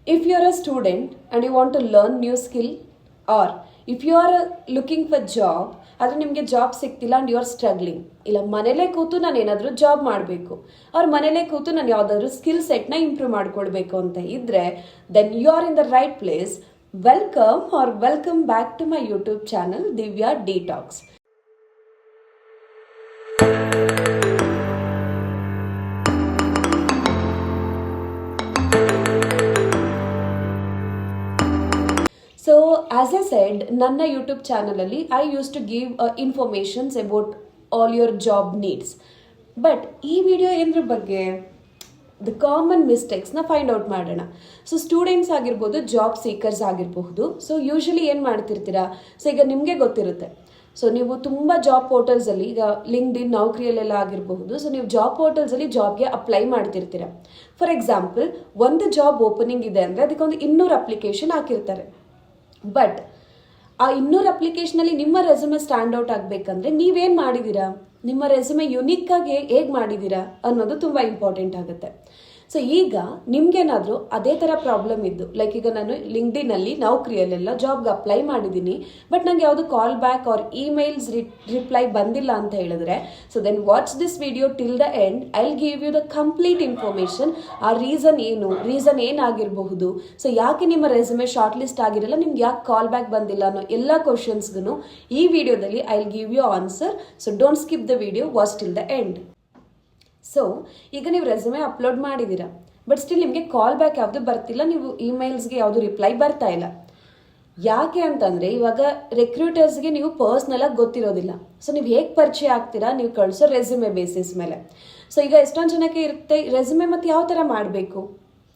If you are a student and you want to learn new skill, or if you are looking for job ಆದರೆ ನಿಮಗೆ job ಸಿಗ್ತಿಲ್ಲ and you are struggling, ಇಲ್ಲ ಮನೇಲೇ ಕೂತು ನಾನು ಏನಾದರೂ ಜಾಬ್ ಮಾಡಬೇಕು ಅವ್ರ ಮನೇಲೇ ಕೂತು ನಾನು ಯಾವುದಾದ್ರೂ ಸ್ಕಿಲ್ ಸೆಟ್ನ ಇಂಪ್ರೂವ್ ಮಾಡ್ಕೊಳ್ಬೇಕು ಅಂತ ಇದ್ದರೆ then you are in the right place. Welcome back to my YouTube channel Divya detox. So as I said, ನನ್ನ ಯೂಟ್ಯೂಬ್ ಚಾನಲಲ್ಲಿ I use to give informations about all your job needs. But ಈ video ಏನರ ಬಗ್ಗೆ the common ಮಿಸ್ಟೇಕ್ಸ್ನ find out ಮಾಡೋಣ. So students ಆಗಿರ್ಬೋದು, job seekers ಆಗಿರಬಹುದು. So usually ಏನು ಮಾಡ್ತಿರ್ತೀರಾ, ಸೊ ಈಗ ನಿಮಗೆ ಗೊತ್ತಿರುತ್ತೆ, ಸೊ ನೀವು ತುಂಬ ಜಾಬ್ ಪೋರ್ಟಲ್ಸಲ್ಲಿ, ಈಗ ಲಿಂಕ್ಡ್ಇನ್, ನೌಕರಿಯಲ್ಲೆಲ್ಲ ಆಗಿರಬಹುದು, ಸೊ ನೀವು ಜಾಬ್ ಪೋರ್ಟಲ್ಸಲ್ಲಿ ಜಾಬ್ಗೆ ಅಪ್ಲೈ ಮಾಡ್ತಿರ್ತೀರ. ಫಾರ್ ಎಕ್ಸಾಂಪಲ್, ಒಂದು ಜಾಬ್ ಓಪನಿಂಗ್ ಇದೆ ಅಂದರೆ ಅದಕ್ಕೊಂದು 200 ಅಪ್ಲಿಕೇಶನ್ ಹಾಕಿರ್ತಾರೆ. ಬಟ್ ಆ 200 ಅಪ್ಲಿಕೇಶನಲ್ಲಿ ನಿಮ್ಮ ರೆಸ್ಯೂಮೆ ಸ್ಟ್ಯಾಂಡ್ ಔಟ್ ಆಗಬೇಕಂದ್ರೆ ನೀವೇನು ಮಾಡಿದ್ದೀರಾ, ನಿಮ್ಮ ರೆಸ್ಯೂಮೆ ಯುನಿಕ್ ಆಗಿ ಹೇಗೆ ಮಾಡಿದ್ದೀರಾ ಅನ್ನೋದು ತುಂಬ ಇಂಪಾರ್ಟೆಂಟ್ ಆಗುತ್ತೆ. ಸೊ ಈಗ ನಿಮ್ಗೇನಾದರೂ ಅದೇ ಥರ ಪ್ರಾಬ್ಲಮ್ ಇದ್ದು, ಲೈಕ್ ಈಗ ನಾನು ಲಿಂಕ್ಡ್ಇನಲ್ಲಿ, ನೌಕರಿಯಲ್ಲೆಲ್ಲ ಜಾಬ್ಗೆ ಅಪ್ಲೈ ಮಾಡಿದ್ದೀನಿ, ಬಟ್ ನಂಗೆ ಯಾವುದು call back or emails reply ಬಂದಿಲ್ಲ ಅಂತ ಹೇಳಿದ್ರೆ, so then watch this video till the end. I will give you the complete information. ಆ ರೀಸನ್ ಏನಾಗಿರಬಹುದು, ಸೊ ಯಾಕೆ ನಿಮ್ಮ ರೆಸ್ಯೂಮೆ ಶಾರ್ಟ್ ಲಿಸ್ಟ್ ಆಗಿರಲ್ಲ, ನಿಮ್ಗೆ ಯಾಕೆ ಕಾಲ್ ಬ್ಯಾಕ್ ಬಂದಿಲ್ಲ ಅನ್ನೋ ಎಲ್ಲ ಕ್ವಶನ್ಸ್ಗೂ ಈ ವಿಡಿಯೋದಲ್ಲಿ I will give you answer. So don't skip the video, watch till the end. So ಈಗ ನೀವು ರೆಸ್ಯೂಮೆ ಅಪ್ಲೋಡ್ ಮಾಡಿದ್ದೀರಾ, ಬಟ್ ಸ್ಟಿಲ್ ನಿಮಗೆ ಕಾಲ್ ಬ್ಯಾಕ್ ಯಾವುದು ಬರ್ತಿಲ್ಲ, ನೀವು ಇಮೇಲ್ಸ್ಗೆ ಯಾವುದು ರಿಪ್ಲೈ ಬರ್ತಾ ಇಲ್ಲ. ಯಾಕೆ ಅಂತಂದರೆ, ಇವಾಗ ರೆಕ್ರೂಟರ್ಸ್ಗೆ ನೀವು ಪರ್ಸ್ನಲಾಗಿ ಗೊತ್ತಿರೋದಿಲ್ಲ. ಸೊ ನೀವು ಹೇಗೆ ಪರಿಚಯ ಆಗ್ತೀರಾ, ನೀವು ಕಳಿಸೋ ರೆಸ್ಯೂಮೆ ಬೇಸಿಸ್ ಮೇಲೆ. ಸೊ ಈಗ ಎಷ್ಟೊಂದು ಜನಕ್ಕೆ ಇರುತ್ತೆ ರೆಸ್ಯೂಮೆ ಮತ್ತು ಯಾವ ಥರ ಮಾಡಬೇಕು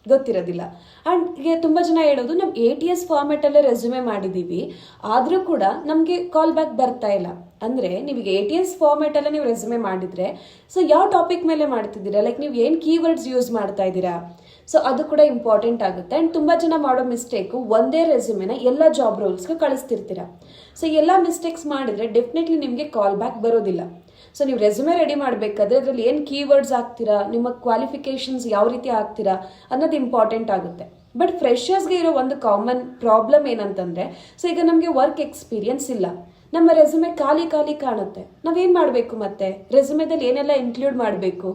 ಗೊತ್ತಿರೋದಿಲ್ಲ. ಆ್ಯಂಡ್ ಈಗ ತುಂಬ ಜನ ಹೇಳೋದು, ನಮ್ಮ ATS ಫಾರ್ಮೆಟಲ್ಲೇ ರೆಸ್ಯೂಮೆ ಮಾಡಿದ್ದೀವಿ, ಆದರೂ ಕೂಡ ನಮಗೆ ಕಾಲ್ ಬ್ಯಾಕ್ ಬರ್ತಾ ಇಲ್ಲ. ಅಂದರೆ ನೀವೀಗ ATS ಫಾರ್ಮೆಟಲ್ಲೇ ನೀವು ರೆಸ್ಯೂಮೆ ಮಾಡಿದರೆ, ಸೊ ಯಾವ ಟಾಪಿಕ್ ಮೇಲೆ ಮಾಡ್ತಿದ್ದೀರಾ, ಲೈಕ್ ನೀವು ಏನು ಕೀವರ್ಡ್ಸ್ ಯೂಸ್ ಮಾಡ್ತಾ ಇದ್ದೀರಾ, ಸೊ ಅದು ಕೂಡ ಇಂಪಾರ್ಟೆಂಟ್ ಆಗುತ್ತೆ. ಆ್ಯಂಡ್ ತುಂಬ ಜನ ಮಾಡೋ ಮಿಸ್ಟೇಕು, ಒಂದೇ ರೆಸ್ಯೂಮೆನ ಎಲ್ಲ ಜಾಬ್ ರೋಲ್ಸ್ಗೆ ಕಳಿಸ್ತಿರ್ತೀರ. ಸೊ ಎಲ್ಲ ಮಿಸ್ಟೇಕ್ಸ್ ಮಾಡಿದರೆ ಡೆಫಿನೆಟ್ಲಿ ನಿಮಗೆ ಕಾಲ್ ಬ್ಯಾಕ್ ಬರೋದಿಲ್ಲ. ಸೊ ನೀವು ರೆಸ್ಯೂಮೆ ರೆಡಿ ಮಾಡಬೇಕಾದ್ರೆ ಅದರಲ್ಲಿ ಏನು ಕೀವರ್ಡ್ಸ್ ಹಾಕ್ತೀರಾ, ನಿಮ್ಮ ಕ್ವಾಲಿಫಿಕೇಷನ್ಸ್ ಯಾವ ರೀತಿ ಹಾಕ್ತೀರಾ ಅನ್ನೋದು ಇಂಪಾರ್ಟೆಂಟ್ ಆಗುತ್ತೆ. ಬಟ್ ಫ್ರೆಷರ್ಸ್ಗೆ ಇರೋ ಒಂದು ಕಾಮನ್ ಪ್ರಾಬ್ಲಮ್ ಏನಂತಂದರೆ, ಸೊ ಈಗ ನಮಗೆ ವರ್ಕ್ ಎಕ್ಸ್ಪೀರಿಯನ್ಸ್ ಇಲ್ಲ, ನಮ್ಮ ರೆಸ್ಯೂಮೆ ಖಾಲಿ ಕಾಣುತ್ತೆ, ನಾವೇನು ಮಾಡಬೇಕು, ಮತ್ತೆ ರೆಸ್ಯೂಮೆದಲ್ಲಿ ಏನೆಲ್ಲ ಇನ್ಕ್ಲೂಡ್ ಮಾಡಬೇಕು,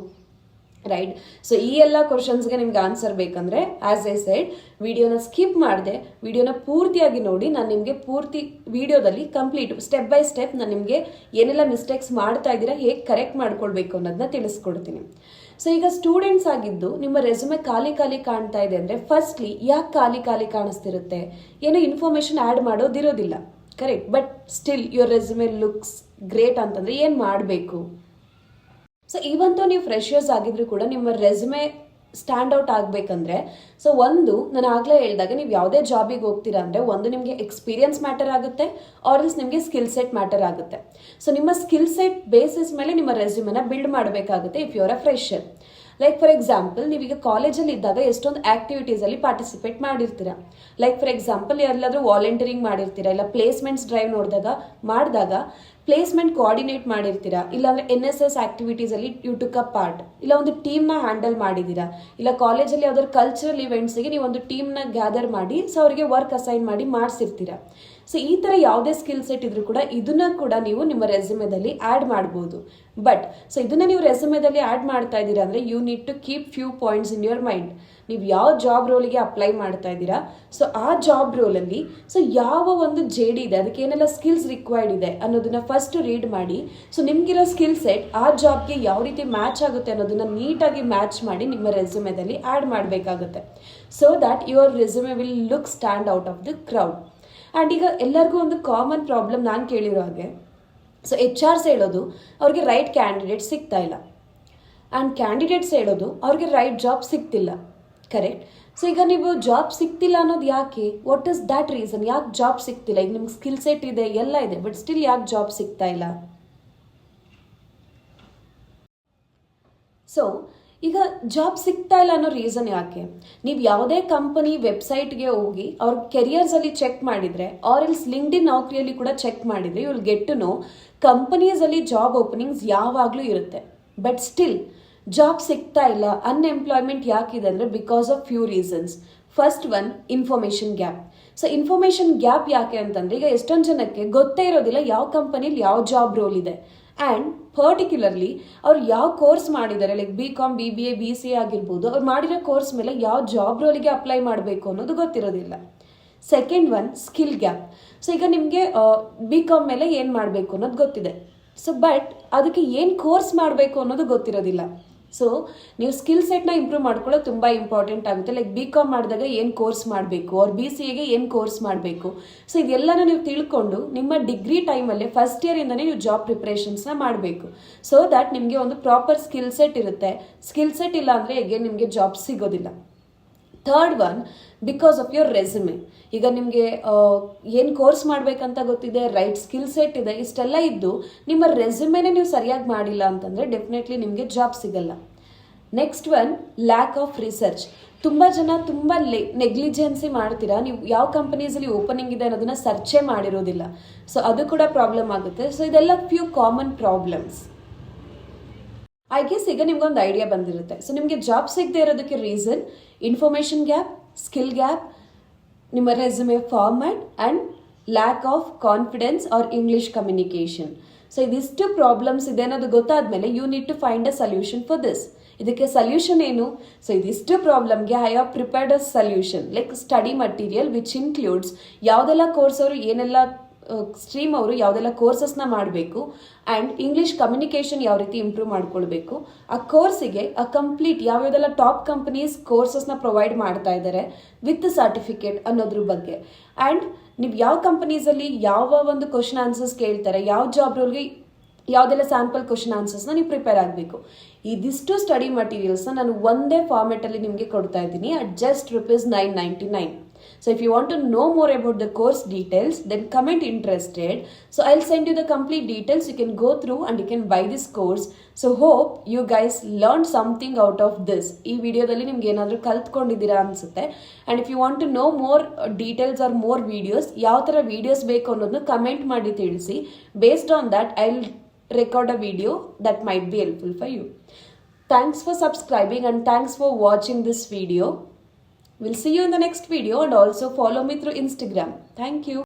ರೈಟ್? ಸೊ ಈ ಎಲ್ಲ ಕ್ವಶನ್ಸ್ಗೆ ನಿಮ್ಗೆ ಆನ್ಸರ್ ಬೇಕಂದ್ರೆ, ಆಸ್ ಐ ಸೈಡ್, ವಿಡಿಯೋನ ಸ್ಕಿಪ್ ಮಾಡಿದೆ, ವಿಡಿಯೋನ ಪೂರ್ತಿಯಾಗಿ ನೋಡಿ. ನಾನು ನಿಮಗೆ ಪೂರ್ತಿ ವಿಡಿಯೋದಲ್ಲಿ ಕಂಪ್ಲೀಟ್ ಸ್ಟೆಪ್ ಬೈ ಸ್ಟೆಪ್ ನಾನು ನಿಮಗೆ ಏನೆಲ್ಲ ಮಿಸ್ಟೇಕ್ಸ್ ಮಾಡ್ತಾ ಇದ್ದೀರಾ, ಹೇಗೆ ಕರೆಕ್ಟ್ ಮಾಡ್ಕೊಳ್ಬೇಕು ಅನ್ನೋದನ್ನ ತಿಳಿಸ್ಕೊಡ್ತೀನಿ. ಸೊ ಈಗ ಸ್ಟೂಡೆಂಟ್ಸ್ ಆಗಿದ್ದು ನಿಮ್ಮ ರೆಸ್ಯೂಮೆ ಖಾಲಿ ಕಾಣ್ತಾ ಇದೆ ಅಂದರೆ, ಫಸ್ಟ್ಲಿ ಯಾಕೆ ಖಾಲಿ ಕಾಣಿಸ್ತಿರುತ್ತೆ, ಏನೋ ಇನ್ಫಾರ್ಮೇಷನ್ ಆ್ಯಡ್ ಮಾಡೋದಿರೋದಿಲ್ಲ, correct? But still your resume looks great ಅಂತಂದರೆ ಏನು ಮಾಡಬೇಕು? ಸೊ ಇವಂತೂ ನೀವು ಫ್ರೆಷರ್ಸ್ ಆಗಿದ್ರು ಕೂಡ ನಿಮ್ಮ ರೆಸ್ಯೂಮೆ ಸ್ಟ್ಯಾಂಡ್ ಔಟ್ ಆಗಬೇಕಂದ್ರೆ, ಸೊ ಒಂದು, ನಾನು ಆಗಲೇ ಹೇಳಿದಾಗ, ನೀವು ಯಾವುದೇ ಜಾಬಿಗೆ ಹೋಗ್ತೀರಾ ಅಂದರೆ, ಒಂದು ನಿಮಗೆ ಎಕ್ಸ್ಪೀರಿಯನ್ಸ್ ಮ್ಯಾಟರ್ ಆಗುತ್ತೆ, ಆರ್ಎಲ್ಸ್ ನಿಮಗೆ ಸ್ಕಿಲ್ ಸೆಟ್ ಮ್ಯಾಟರ್ ಆಗುತ್ತೆ. ಸೊ ನಿಮ್ಮ ಸ್ಕಿಲ್ ಸೆಟ್ ಬೇಸಿಸ್ ಮೇಲೆ ನಿಮ್ಮ ರೆಸ್ಯೂಮೆನ ಬಿಲ್ಡ್ ಮಾಡಬೇಕಾಗುತ್ತೆ if you are a fresher. Like for example, ನೀವೀಗ ಕಾಲೇಜಲ್ಲಿ ಇದ್ದಾಗ ಎಷ್ಟೊಂದು ಆಕ್ಟಿವಿಟೀಸಲ್ಲಿ ಪಾರ್ಟಿಸಿಪೇಟ್ ಮಾಡಿರ್ತೀರಾ. ಲೈಕ್ ಫಾರ್ ಎಕ್ಸಾಂಪಲ್, ಎಲ್ಲಾದರೂ ವಾಲಂಟಿಯರಿಂಗ್ ಮಾಡಿರ್ತೀರಾ, ಇಲ್ಲ ಪ್ಲೇಸ್ಮೆಂಟ್ಸ್ ಡ್ರೈವ್ ಮಾಡಿದಾಗ ಪ್ಲೇಸ್ಮೆಂಟ್ ಕೋಆರ್ಡಿನೇಟ್ ಮಾಡಿರ್ತೀರಾ, ಇಲ್ಲಾಂದರೆ NSS ಆಕ್ಟಿವಿಟೀಸಲ್ಲಿ ಯು ಟುಕ್ ಅ ಪಾರ್ಟ್, ಇಲ್ಲ ಒಂದು ಟೀಮ್ನ ಹ್ಯಾಂಡಲ್ ಮಾಡಿದ್ದೀರಾ, ಇಲ್ಲ ಕಾಲೇಜಲ್ಲಿ ಯಾವ್ದಾದ್ರು ಕಲ್ಚರಲ್ ಇವೆಂಟ್ಸ್ಗೆ ನೀವು ಒಂದು ಟೀಮ್ನ ಗ್ಯಾದರ್ ಮಾಡಿ, ಸೊ ಅವರಿಗೆ ವರ್ಕ್ ಅಸೈನ್ ಮಾಡಿ ಮಾಡಿಸಿರ್ತೀರಾ. ಸೊ ಈ ಥರ ಯಾವುದೇ ಸ್ಕಿಲ್ ಸೆಟ್ ಇದ್ರೂ ಕೂಡ ಇದನ್ನ ಕೂಡ ನೀವು ನಿಮ್ಮ ರೆಸ್ಯೂಮೆದಲ್ಲಿ ಆ್ಯಡ್ ಮಾಡ್ಬೋದು. ಬಟ್ ಸೊ ಇದನ್ನ ನೀವು ರೆಸ್ಯೂಮೆದಲ್ಲಿ ಆ್ಯಡ್ ಮಾಡ್ತಾ ಇದ್ದೀರಾ ಅಂದರೆ, you need to keep few points in your mind. ನೀವು ಯಾವ ಜಾಬ್ ರೋಲಿಗೆ ಅಪ್ಲೈ ಮಾಡ್ತಾ ಇದ್ದೀರಾ, ಸೊ ಆ ಜಾಬ್ ರೋಲಲ್ಲಿ ಸೊ ಯಾವ ಒಂದು JD ಇದೆ, ಅದಕ್ಕೆ ಏನೆಲ್ಲ ಸ್ಕಿಲ್ಸ್ ರಿಕ್ವೈರ್ಡ್ ಇದೆ ಅನ್ನೋದನ್ನ ಫಸ್ಟ್ ರೀಡ್ ಮಾಡಿ. ಸೊ ನಿಮ್ಗಿರೋ ಸ್ಕಿಲ್ ಸೆಟ್ ಆ ಜಾಬ್ಗೆ ಯಾವ ರೀತಿ ಮ್ಯಾಚ್ ಆಗುತ್ತೆ ಅನ್ನೋದನ್ನ ನೀಟಾಗಿ ಮ್ಯಾಚ್ ಮಾಡಿ ನಿಮ್ಮ ರೆಸ್ಯೂಮೆದಲ್ಲಿ ಆ್ಯಡ್ ಮಾಡಬೇಕಾಗುತ್ತೆ. So that your resume will look stand out of the crowd. And ಈಗ ಎಲ್ಲರಿಗೂ ಒಂದು ಕಾಮನ್ ಪ್ರಾಬ್ಲಮ್ ನಾನು ಕೇಳಿರೋ ಹಾಗೆ, ಸೊ HRs ಹೇಳೋದು ಅವ್ರಿಗೆ ರೈಟ್ ಕ್ಯಾಂಡಿಡೇಟ್ ಸಿಗ್ತಾ ಇಲ್ಲ, ಆ್ಯಂಡ್ ಕ್ಯಾಂಡಿಡೇಟ್ಸ್ ಹೇಳೋದು ಅವ್ರಿಗೆ ರೈಟ್ ಜಾಬ್ ಸಿಗ್ತಿಲ್ಲ, ಕರೆಕ್ಟ್? ಸೊ ಈಗ ನೀವು ಜಾಬ್ ಸಿಗ್ತಿಲ್ಲ ಅನ್ನೋದು ಯಾಕೆ, ವಾಟ್ ಇಸ್ ದ್ಯಾಟ್ ರೀಸನ್, ಯಾಕೆ ಜಾಬ್ ಸಿಗ್ತಿಲ್ಲ? ಈಗ ನಿಮ್ಗೆ ಸ್ಕಿಲ್ ಸೆಟ್ ಇದೆ, ಎಲ್ಲ ಇದೆ, ಬಟ್ ಸ್ಟಿಲ್ ಯಾಕೆ ಜಾಬ್ ಸಿಗ್ತಾ ಇಲ್ಲ? ಸೊ ಈಗ ಜಾಬ್ ಸಿಗ್ತಾ ಇಲ್ಲ ಅನ್ನೋ ರೀಸನ್ ಯಾಕೆ? ನೀವು ಯಾವುದೇ ಕಂಪನಿ ವೆಬ್ಸೈಟ್ಗೆ ಹೋಗಿ ಅವ್ರ ಕೆರಿಯರ್ಸಲ್ಲಿ ಚೆಕ್ ಮಾಡಿದರೆ, ಆರ್ ಎಲ್ಸ್ ಲಿಂಕ್ಡ್ಇನ್ ನೌಕರಿಯಲ್ಲಿ ಕೂಡ ಚೆಕ್ ಮಾಡಿದರೆ, you will get to know ಕಂಪನೀಸಲ್ಲಿ ಜಾಬ್ ಓಪನಿಂಗ್ಸ್ ಯಾವಾಗಲೂ ಇರುತ್ತೆ. ಬಟ್ ಸ್ಟಿಲ್ ಜಾಬ್ ಸಿಗ್ತಾ ಇಲ್ಲ, ಅನ್ಎಂಪ್ಲಾಯ್ಮೆಂಟ್ ಯಾಕಿದೆ ಅಂದರೆ because of few reasons. First one, information gap. So information gap ಯಾಕೆ ಅಂತಂದ್ರೆ, ಈಗ ಎಷ್ಟೊಂದು ಜನಕ್ಕೆ ಗೊತ್ತೇ ಇರೋದಿಲ್ಲ ಯಾವ ಕಂಪನಿಲಿ ಯಾವ ಜಾಬ್ ರೋಲ್ ಇದೆ, ಆ್ಯಂಡ್ ಪರ್ಟಿಕ್ಯುಲರ್ಲಿ ಅವ್ರು ಯಾವ ಕೋರ್ಸ್ ಮಾಡಿದ್ದಾರೆ, ಲೈಕ್ BCom, BBA, BCA ಆಗಿರ್ಬೋದು, ಅವ್ರು ಮಾಡಿರೋ ಕೋರ್ಸ್ ಮೇಲೆ ಯಾವ ಜಾಬ್ ರೋಲಿಗೆ ಅಪ್ಲೈ ಮಾಡಬೇಕು ಅನ್ನೋದು ಗೊತ್ತಿರೋದಿಲ್ಲ. Second one, skill gap. So ಈಗ ನಿಮಗೆ BCom ಮೇಲೆ ಏನು ಮಾಡಬೇಕು ಅನ್ನೋದು ಗೊತ್ತಿದೆ, ಸೊ ಬಟ್ ಅದಕ್ಕೆ ಏನು ಕೋರ್ಸ್ ಮಾಡಬೇಕು ಅನ್ನೋದು ಗೊತ್ತಿರೋದಿಲ್ಲ. ಸೊ ನೀವು ಸ್ಕಿಲ್ ಸೆಟ್ನ ಇಂಪ್ರೂವ್ ಮಾಡ್ಕೊಳ್ಳೋದು ತುಂಬ ಇಂಪಾರ್ಟೆಂಟ್ ಆಗುತ್ತೆ. ಲೈಕ್ BCom ಮಾಡಿದಾಗ ಏನು ಕೋರ್ಸ್ ಮಾಡಬೇಕು, ಅವ್ರ BCAಗೆ ಏನು ಕೋರ್ಸ್ ಮಾಡಬೇಕು, ಸೊ ಇದೆಲ್ಲನೂ ನೀವು ತಿಳ್ಕೊಂಡು ನಿಮ್ಮ ಡಿಗ್ರಿ ಟೈಮಲ್ಲೇ ಫಸ್ಟ್ ಇಯರಿಂದನೇ ನೀವು ಜಾಬ್ ಪ್ರಿಪ್ರೇಷನ್ಸ್ನ ಮಾಡಬೇಕು. ಸೊ ದ್ಯಾಟ್ ನಿಮಗೆ ಒಂದು ಪ್ರಾಪರ್ ಸ್ಕಿಲ್ ಸೆಟ್ ಇರುತ್ತೆ. ಸ್ಕಿಲ್ ಸೆಟ್ ಇಲ್ಲ ಅಂದರೆ ಹೇಗೆ ನಿಮಗೆ ಜಾಬ್ ಸಿಗೋದಿಲ್ಲ. Third one, because of your resume. ಈಗ ನಿಮಗೆ ಏನು ಕೋರ್ಸ್ ಮಾಡಬೇಕಂತ ಗೊತ್ತಿದೆ, ರೈಟ್ ಸ್ಕಿಲ್ ಸೆಟ್ ಇದೆ, ಇಷ್ಟೆಲ್ಲ ಇದ್ದು ನಿಮ್ಮ ರೆಸ್ಯೂಮೆನೇ ನೀವು ಸರಿಯಾಗಿ ಮಾಡಿಲ್ಲ ಅಂತಂದರೆ ಡೆಫಿನೆಟ್ಲಿ ನಿಮಗೆ ಜಾಬ್ ಸಿಗಲ್ಲ. Next one, lack of research. ತುಂಬ ಜನ ತುಂಬ ನೆಗ್ಲಿಜೆನ್ಸಿ ಮಾಡ್ತೀರಾ, ನೀವು ಯಾವ ಕಂಪನೀಸಲ್ಲಿ ಓಪನಿಂಗ್ ಇದೆ ಅನ್ನೋದನ್ನ ಸರ್ಚೇ ಮಾಡಿರೋದಿಲ್ಲ. ಸೊ ಅದು ಕೂಡ ಪ್ರಾಬ್ಲಮ್ ಆಗುತ್ತೆ. ಸೊ ಇದೆಲ್ಲ few common problems. I guess ಈಗ ನಿಮ್ಗೊಂದು ಐಡಿಯಾ ಬಂದಿರುತ್ತೆ. ಸೊ ನಿಮಗೆ ಜಾಬ್ ಸಿಗದೆ ಇರೋದಕ್ಕೆ reason information gap, skill gap, ನಿಮ್ಮ resume format and lack of confidence or English communication. So ಇದಿಷ್ಟು ಪ್ರಾಬ್ಲಮ್ಸ್ ಇದೆ ಅನ್ನೋದು ಗೊತ್ತಾದ್ಮೇಲೆ you need to find a solution for this. ಇದಕ್ಕೆ ಸೊಲ್ಯೂಷನ್ ಏನು? ಸೊ ಇದಿಷ್ಟು ಪ್ರಾಬ್ಲಮ್ಗೆ I have prepared a solution, like study material which includes ಯಾವುದೆಲ್ಲ course ಅವರು ಏನೆಲ್ಲ ಸ್ಟ್ರೀಮ್ ಅವರು ಯಾವುದೆಲ್ಲ ಕೋರ್ಸಸ್ನ ಮಾಡಬೇಕು, ಆ್ಯಂಡ್ ಇಂಗ್ಲೀಷ್ ಕಮ್ಯುನಿಕೇಷನ್ ಯಾವ ರೀತಿ ಇಂಪ್ರೂವ್ ಮಾಡ್ಕೊಳ್ಬೇಕು, ಆ ಕೋರ್ಸಿಗೆ ಕಂಪ್ಲೀಟ್ ಯಾವ್ಯಾವುದೆಲ್ಲ ಟಾಪ್ ಕಂಪನೀಸ್ ಕೋರ್ಸಸ್ನ ಪ್ರೊವೈಡ್ ಮಾಡ್ತಾ ಇದ್ದಾರೆ ವಿತ್ ಸರ್ಟಿಫಿಕೇಟ್ ಅನ್ನೋದ್ರ ಬಗ್ಗೆ, ಆ್ಯಂಡ್ ನೀವು ಯಾವ ಕಂಪನೀಸಲ್ಲಿ ಯಾವ ಒಂದು ಕ್ವಶನ್ ಆನ್ಸರ್ಸ್ ಕೇಳ್ತಾರೆ, ಯಾವ ಜಾಬ್ ರೋಲ್ಗೆ ಯಾವುದೆಲ್ಲ ಸ್ಯಾಂಪಲ್ ಕ್ವಶನ್ ಆನ್ಸರ್ಸ್ನ ನೀವು ಪ್ರಿಪೇರ್ ಆಗಬೇಕು. ಇದಿಷ್ಟು ಸ್ಟಡಿ ಮಟೀರಿಯಲ್ಸ್ನ ನಾನು ಒಂದೇ ಫಾರ್ಮೆಟಲ್ಲಿ ನಿಮಗೆ ಕೊಡ್ತಾ ಇದ್ದೀನಿ at just ₹999. So if you want to know more about the course details, then comment interested. So I'll send you the complete details. You can go through and you can buy this course. So hope you guys learned something out of this. Ee video dalli nimge enadru kaltkondiddira ansutte. And if you want to know more details or more videos, yav tara videos beku annodna comment ಮಾಡಿ ತಿಳಿಸಿ. Based on that, I'll record a video that might be helpful for you. Thanks for subscribing and thanks for watching this video. We'll see you in the next video, and also follow me through Instagram. Thank you.